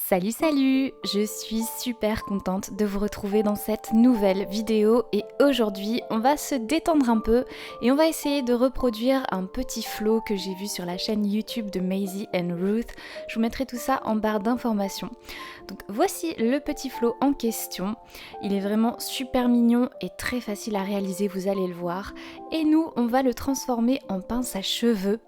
Salut salut! Je suis super contente de vous retrouver dans cette nouvelle vidéo et aujourd'hui on va se détendre un peu et on va essayer de reproduire un petit flow que j'ai vu sur la chaîne YouTube de Maisie and Ruth. Je vous mettrai tout ça en barre d'informations. Donc voici le petit flow en question. Il est vraiment super mignon et très facile à réaliser, vous allez le voir. Et nous on va le transformer en pince à cheveux.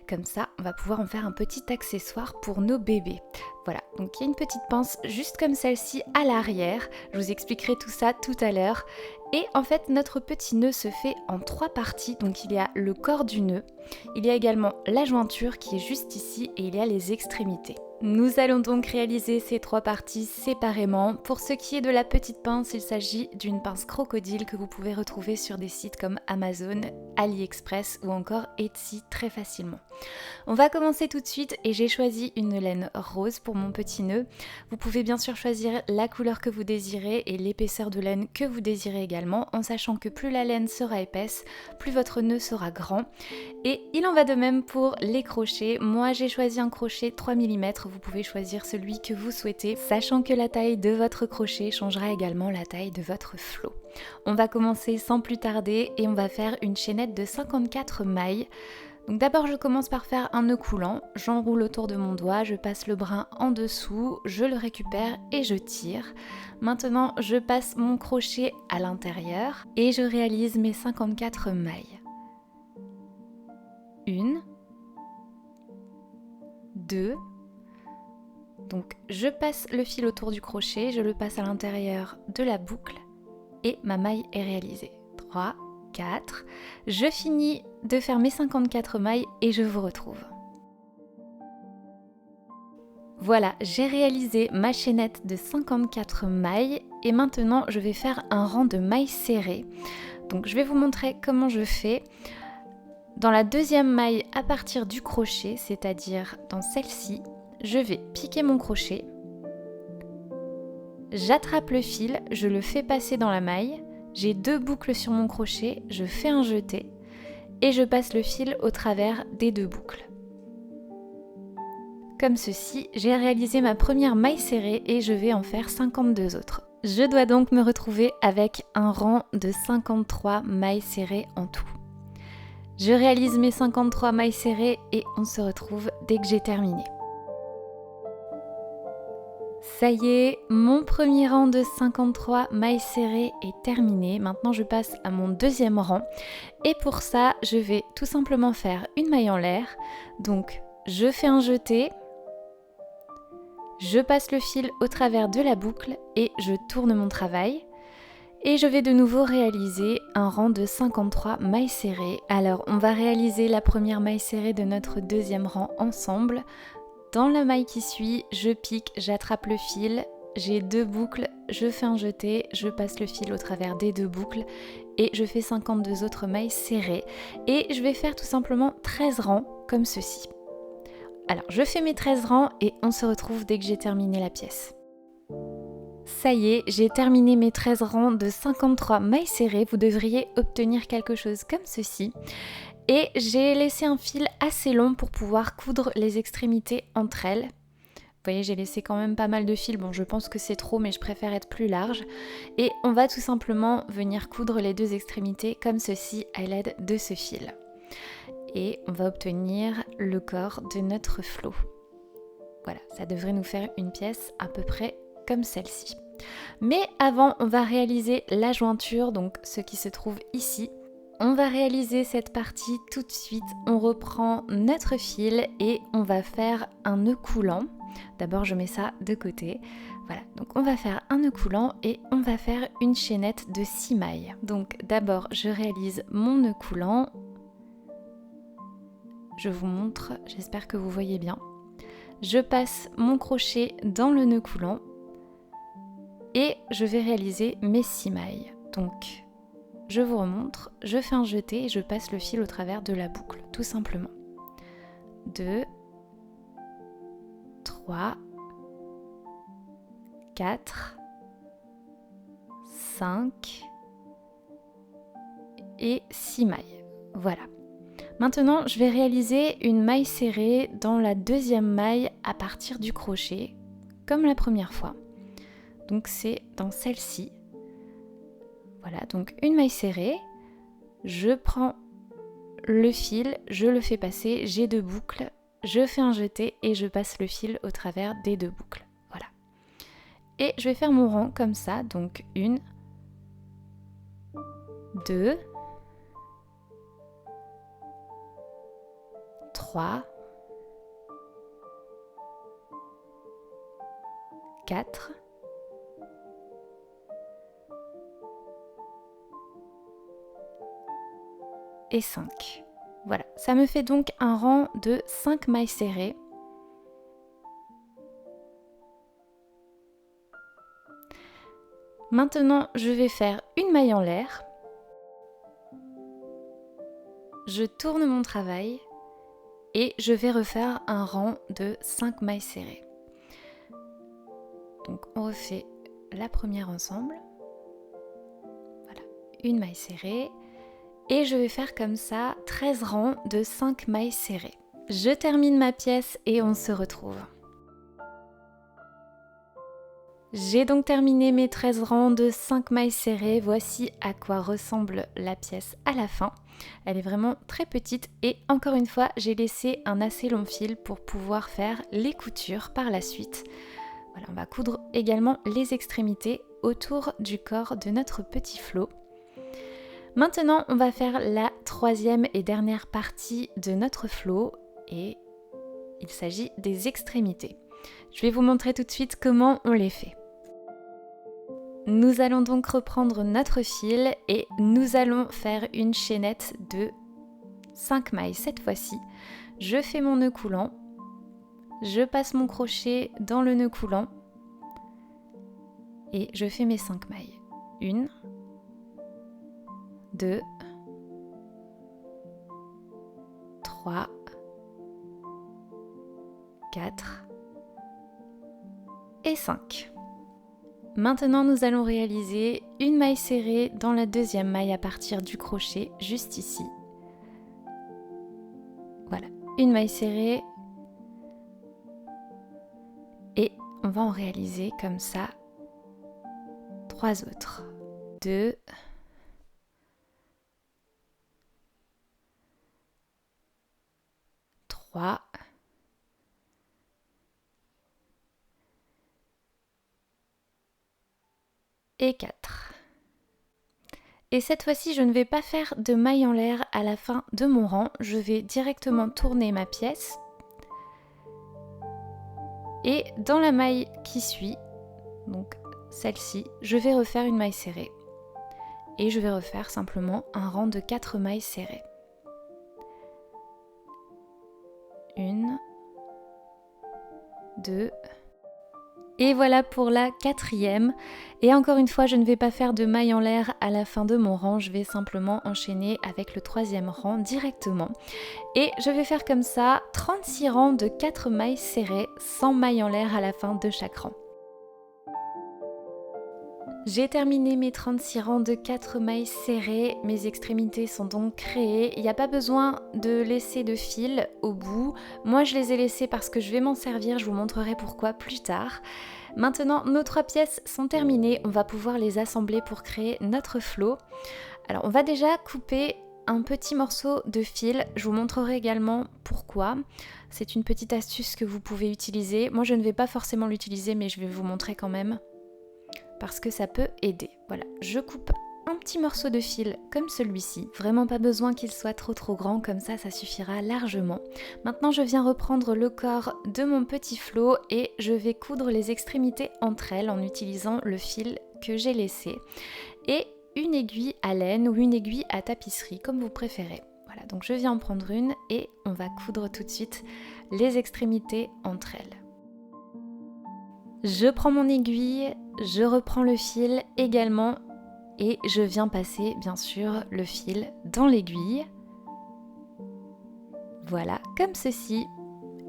Comme ça, on va pouvoir en faire un petit accessoire pour nos bébés. Voilà, donc il y a une petite pince juste comme celle-ci à l'arrière. Je vous expliquerai tout ça tout à l'heure. Et en fait, notre petit nœud se fait en 3 parties. Donc il y a le corps du nœud, il y a également la jointure qui est juste ici et il y a les extrémités. Nous allons donc réaliser ces 3 parties séparément. Pour ce qui est de la petite pince, il s'agit d'une pince crocodile que vous pouvez retrouver sur des sites comme Amazon, AliExpress ou encore Etsy très facilement. On va commencer tout de suite et j'ai choisi une laine rose pour mon petit nœud. Vous pouvez bien sûr choisir la couleur que vous désirez et l'épaisseur de laine que vous désirez également, en sachant que plus la laine sera épaisse, plus votre nœud sera grand. Et il en va de même pour les crochets. Moi j'ai choisi un crochet 3 mm, vous pouvez choisir celui que vous souhaitez, sachant que la taille de votre crochet changera également la taille de votre flot. On va commencer sans plus tarder et on va faire une chaînette de 54 mailles. Donc d'abord je commence par faire un nœud coulant, j'enroule autour de mon doigt, je passe le brin en dessous, je le récupère et je tire. Maintenant je passe mon crochet à l'intérieur et je réalise mes 54 mailles. 1, 2, donc je passe le fil autour du crochet, je le passe à l'intérieur de la boucle et ma maille est réalisée. 3, 4, je finis de faire mes 54 mailles et je vous retrouve. Voilà, j'ai réalisé ma chaînette de 54 mailles et maintenant je vais faire un rang de mailles serrées. Donc je vais vous montrer comment je fais. Dans la deuxième maille à partir du crochet, c'est-à-dire dans celle-ci, je vais piquer mon crochet, j'attrape le fil, je le fais passer dans la maille, j'ai 2 boucles sur mon crochet, je fais un jeté et je passe le fil au travers des 2 boucles. Comme ceci, j'ai réalisé ma première maille serrée et je vais en faire 52 autres. Je dois donc me retrouver avec un rang de 53 mailles serrées en tout. Je réalise mes 53 mailles serrées et on se retrouve dès que j'ai terminé. Ça y est, mon premier rang de 53 mailles serrées est terminé. Maintenant je passe à mon deuxième rang et pour ça je vais tout simplement faire une maille en l'air. Donc je fais un jeté, je passe le fil au travers de la boucle et je tourne mon travail. Et je vais de nouveau réaliser un rang de 53 mailles serrées. Alors on va réaliser la première maille serrée de notre deuxième rang ensemble. Dans la maille qui suit, je pique, j'attrape le fil, j'ai 2 boucles, je fais un jeté, je passe le fil au travers des 2 boucles et je fais 52 autres mailles serrées. Et je vais faire tout simplement 13 rangs comme ceci. Alors je fais mes 13 rangs et on se retrouve dès que j'ai terminé la pièce. Ça y est, j'ai terminé mes 13 rangs de 53 mailles serrées. Vous devriez obtenir quelque chose comme ceci. Et j'ai laissé un fil assez long pour pouvoir coudre les extrémités entre elles. Vous voyez, j'ai laissé quand même pas mal de fil. Bon, je pense que c'est trop, mais je préfère être plus large. Et on va tout simplement venir coudre les 2 extrémités comme ceci à l'aide de ce fil. Et on va obtenir le corps de notre flot. Voilà, ça devrait nous faire une pièce à peu près comme celle-ci. Mais avant, on va réaliser la jointure, donc ce qui se trouve ici. On va réaliser cette partie tout de suite. On reprend notre fil et on va faire un nœud coulant. D'abord, je mets ça de côté. Voilà, donc on va faire un nœud coulant et on va faire une chaînette de 6 mailles. Donc d'abord, je réalise mon nœud coulant. Je vous montre, j'espère que vous voyez bien. Je passe mon crochet dans le nœud coulant. Et je vais réaliser mes 6 mailles. Donc, je vous remontre, je fais un jeté et je passe le fil au travers de la boucle, tout simplement. 2, 3, 4, 5 et 6 mailles. Voilà. Maintenant, je vais réaliser une maille serrée dans la deuxième maille à partir du crochet, comme la première fois. Donc c'est dans celle-ci. Voilà, donc une maille serrée, je prends le fil, je le fais passer, j'ai 2 boucles, je fais un jeté et je passe le fil au travers des 2 boucles. Voilà. Et je vais faire mon rang comme ça, donc 1, 2, 3, 4, et 5. Voilà, ça me fait donc un rang de 5 mailles serrées. Maintenant, je vais faire une maille en l'air. Je tourne mon travail et je vais refaire un rang de 5 mailles serrées. Donc on refait la première ensemble. Voilà, une maille serrée. Et je vais faire comme ça 13 rangs de 5 mailles serrées. Je termine ma pièce et on se retrouve. J'ai donc terminé mes 13 rangs de 5 mailles serrées. Voici à quoi ressemble la pièce à la fin. Elle est vraiment très petite et encore une fois, j'ai laissé un assez long fil pour pouvoir faire les coutures par la suite. Voilà, on va coudre également les extrémités autour du corps de notre petit flot. Maintenant, on va faire la 3e et dernière partie de notre flot et il s'agit des extrémités. Je vais vous montrer tout de suite comment on les fait. Nous allons donc reprendre notre fil et nous allons faire une chaînette de 5 mailles cette fois-ci. Je fais mon nœud coulant, je passe mon crochet dans le nœud coulant et je fais mes 5 mailles. 1, 2, 3, 4 et 5. Maintenant, nous allons réaliser une maille serrée dans la 2e maille à partir du crochet, juste ici. Voilà, une maille serrée. Et on va en réaliser comme ça 3 autres. 2, 3, et 4. Et cette fois-ci, je ne vais pas faire de maille en l'air à la fin de mon rang. Je vais directement tourner ma pièce. Et dans la maille qui suit, donc celle-ci, je vais refaire une maille serrée. Et je vais refaire simplement un rang de 4 mailles serrées. 1, 2, et voilà pour la 4e. Et encore une fois, je ne vais pas faire de maille en l'air à la fin de mon rang, je vais simplement enchaîner avec le 3e rang directement. Et je vais faire comme ça 36 rangs de 4 mailles serrées, sans maille en l'air à la fin de chaque rang. J'ai terminé mes 36 rangs de 4 mailles serrées, mes extrémités sont donc créées, il n'y a pas besoin de laisser de fil au bout. Moi je les ai laissés parce que je vais m'en servir, je vous montrerai pourquoi plus tard. Maintenant nos 3 pièces sont terminées, on va pouvoir les assembler pour créer notre flot. Alors on va déjà couper un petit morceau de fil, je vous montrerai également pourquoi. C'est une petite astuce que vous pouvez utiliser, moi je ne vais pas forcément l'utiliser mais je vais vous montrer quand même. Parce que ça peut aider. Voilà, je coupe un petit morceau de fil comme celui-ci. Vraiment pas besoin qu'il soit trop grand, comme ça suffira largement. Maintenant je viens reprendre le corps de mon petit flot et je vais coudre les extrémités entre elles en utilisant le fil que j'ai laissé. Et une aiguille à laine ou une aiguille à tapisserie, comme vous préférez. Voilà, donc je viens en prendre une et on va coudre tout de suite les extrémités entre elles. Je prends mon aiguille, je reprends le fil également et je viens passer bien sûr le fil dans l'aiguille. Voilà, comme ceci.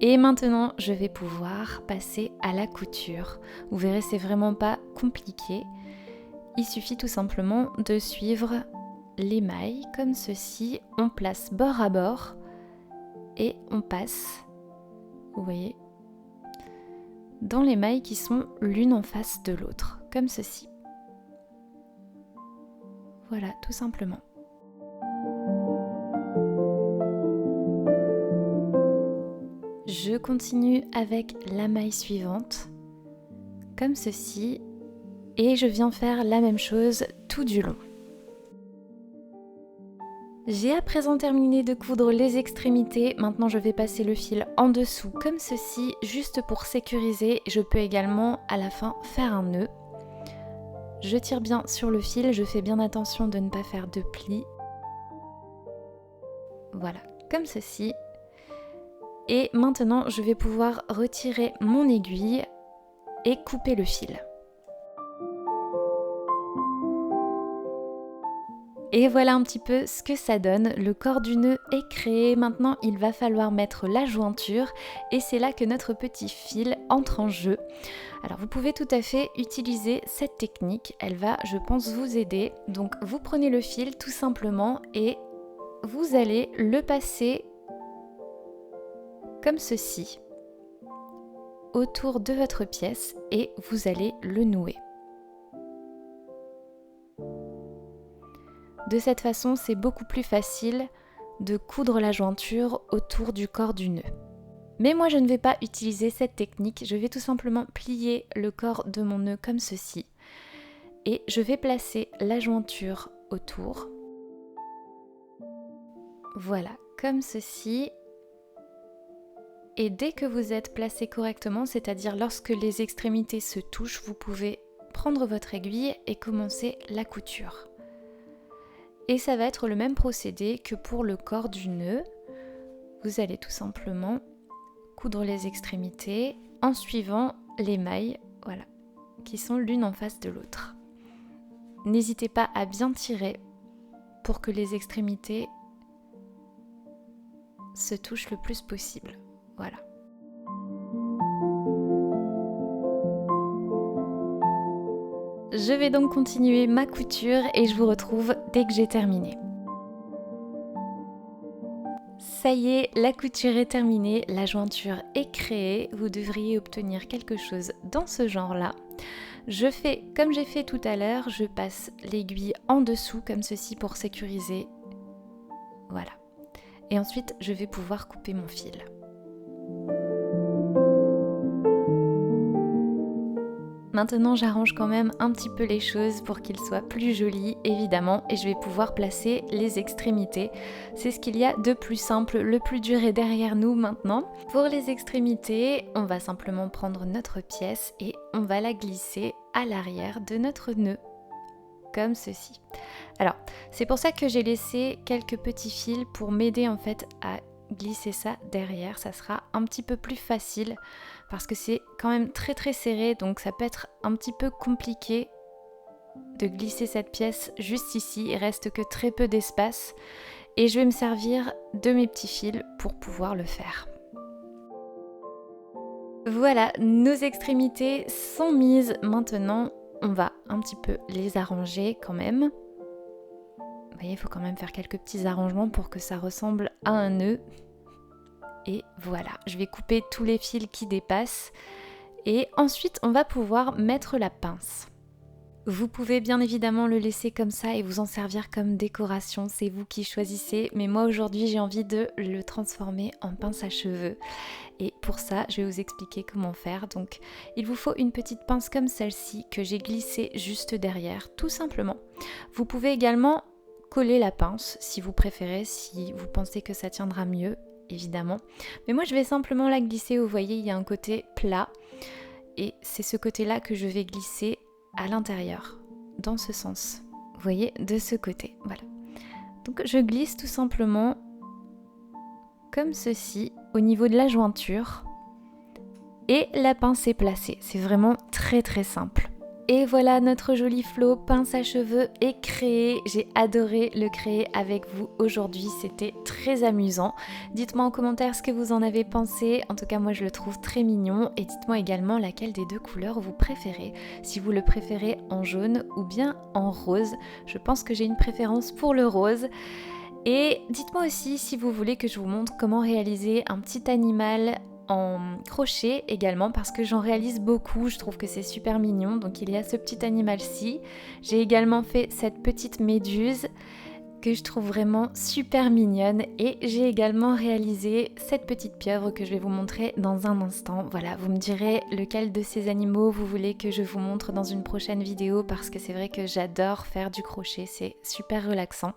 Et maintenant, je vais pouvoir passer à la couture. Vous verrez, c'est vraiment pas compliqué. Il suffit tout simplement de suivre les mailles comme ceci. On place bord à bord et on passe, vous voyez, dans les mailles qui sont l'une en face de l'autre, comme ceci. Voilà, tout simplement. Je continue avec la maille suivante, comme ceci, et je viens faire la même chose tout du long. J'ai à présent terminé de coudre les extrémités, maintenant je vais passer le fil en dessous comme ceci, juste pour sécuriser. Je peux également à la fin faire un nœud. Je tire bien sur le fil, je fais bien attention de ne pas faire de plis. Voilà, comme ceci. Et maintenant je vais pouvoir retirer mon aiguille et couper le fil. Et voilà un petit peu ce que ça donne, le corps du nœud est créé, maintenant il va falloir mettre la jointure et c'est là que notre petit fil entre en jeu. Alors vous pouvez tout à fait utiliser cette technique, elle va je pense vous aider. Donc vous prenez le fil tout simplement et vous allez le passer comme ceci autour de votre pièce et vous allez le nouer. De cette façon, c'est beaucoup plus facile de coudre la jointure autour du corps du nœud. Mais moi, je ne vais pas utiliser cette technique, je vais tout simplement plier le corps de mon nœud comme ceci. Et je vais placer la jointure autour. Voilà, comme ceci. Et dès que vous êtes placé correctement, c'est-à-dire lorsque les extrémités se touchent, vous pouvez prendre votre aiguille et commencer la couture. Et ça va être le même procédé que pour le corps du nœud. Vous allez tout simplement coudre les extrémités en suivant les mailles, voilà, qui sont l'une en face de l'autre. N'hésitez pas à bien tirer pour que les extrémités se touchent le plus possible. Voilà. Je vais donc continuer ma couture et je vous retrouve dès que j'ai terminé. Ça y est, la couture est terminée, la jointure est créée, vous devriez obtenir quelque chose dans ce genre-là. Je fais comme j'ai fait tout à l'heure, je passe l'aiguille en dessous comme ceci pour sécuriser. Voilà. Et ensuite, je vais pouvoir couper mon fil. Maintenant, j'arrange quand même un petit peu les choses pour qu'ils soient plus jolis, évidemment, et je vais pouvoir placer les extrémités. C'est ce qu'il y a de plus simple, le plus dur est derrière nous maintenant. Pour les extrémités, on va simplement prendre notre pièce et on va la glisser à l'arrière de notre nœud, comme ceci. Alors, c'est pour ça que j'ai laissé quelques petits fils pour m'aider en fait à glisser ça derrière, ça sera un petit peu plus facile parce que c'est quand même très très serré, donc ça peut être un petit peu compliqué de glisser cette pièce juste ici, il reste que très peu d'espace et je vais me servir de mes petits fils pour pouvoir le faire. Voilà, nos extrémités sont mises, maintenant on va un petit peu les arranger quand même. Vous voyez, il faut quand même faire quelques petits arrangements pour que ça ressemble à un nœud. Et voilà, je vais couper tous les fils qui dépassent. Et ensuite, on va pouvoir mettre la pince. Vous pouvez bien évidemment le laisser comme ça et vous en servir comme décoration, c'est vous qui choisissez. Mais moi aujourd'hui, j'ai envie de le transformer en pince à cheveux. Et pour ça, je vais vous expliquer comment faire. Donc, il vous faut une petite pince comme celle-ci que j'ai glissée juste derrière, tout simplement. Vous pouvez également coller la pince si vous préférez, si vous pensez que ça tiendra mieux, évidemment. Mais moi je vais simplement la glisser, vous voyez il y a un côté plat et c'est ce côté-là que je vais glisser à l'intérieur, dans ce sens. Vous voyez, de ce côté, voilà. Donc je glisse tout simplement comme ceci au niveau de la jointure et la pince est placée. C'est vraiment très très simple. Et voilà, notre joli flot pince à cheveux est créé. J'ai adoré le créer avec vous aujourd'hui, c'était très amusant. Dites-moi en commentaire ce que vous en avez pensé. En tout cas, moi je le trouve très mignon. Et dites-moi également laquelle des deux couleurs vous préférez. Si vous le préférez en jaune ou bien en rose. Je pense que j'ai une préférence pour le rose. Et dites-moi aussi si vous voulez que je vous montre comment réaliser un petit animal en crochet également parce que j'en réalise beaucoup, je trouve que c'est super mignon. Donc il y a ce petit animal-ci. J'ai également fait cette petite méduse que je trouve vraiment super mignonne et j'ai également réalisé cette petite pieuvre que je vais vous montrer dans un instant. Voilà, vous me direz lequel de ces animaux vous voulez que je vous montre dans une prochaine vidéo parce que c'est vrai que j'adore faire du crochet, c'est super relaxant.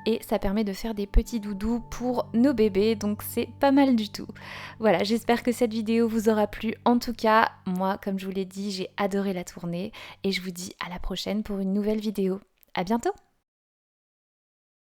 Et ça permet de faire des petits doudous pour nos bébés, donc c'est pas mal du tout. Voilà, j'espère que cette vidéo vous aura plu. En tout cas, moi, comme je vous l'ai dit, j'ai adoré la tourner et je vous dis à la prochaine pour une nouvelle vidéo. À bientôt!